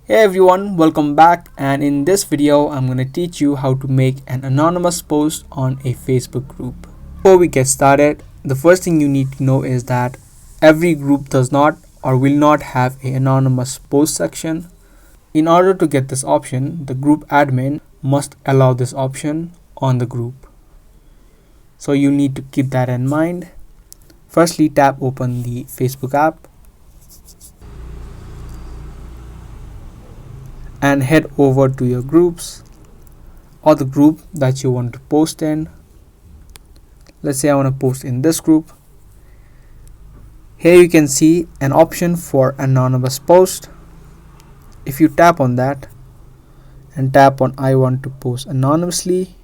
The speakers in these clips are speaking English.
Hey everyone, welcome back, and in this video I'm going to teach you how to make an anonymous post on a Facebook group. Before we get started, the first thing you need to know is that every group does not or will not have an anonymous post section. In order to get this option, the group admin must allow this option on the group. So you need to keep that in mind. Firstly, tap open the Facebook app and head over to your groups or the group that you want to post in. Let's say I want to post in this group. Here you can see an option for anonymous post. If you tap on that and tap on I want to post anonymously,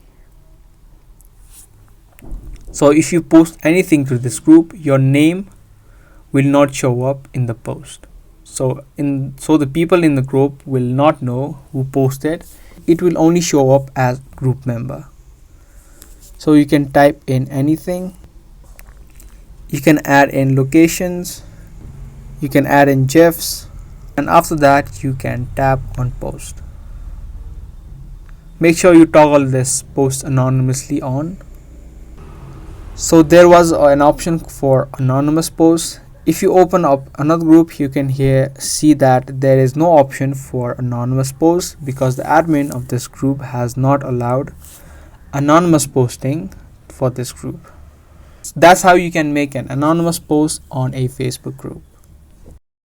so if you post anything to this group, your name will not show up in the post. So the people in the group will not know who posted. It will only show up as group member. So you can type in anything. You can add in locations. You can add in GIFs. And after that, you can tap on post. Make sure you toggle this post anonymously on. So there was an option for anonymous posts. If you open up another group, you can here see that there is no option for anonymous posts because the admin of this group has not allowed anonymous posting for this group. So that's how you can make an anonymous post on a Facebook group.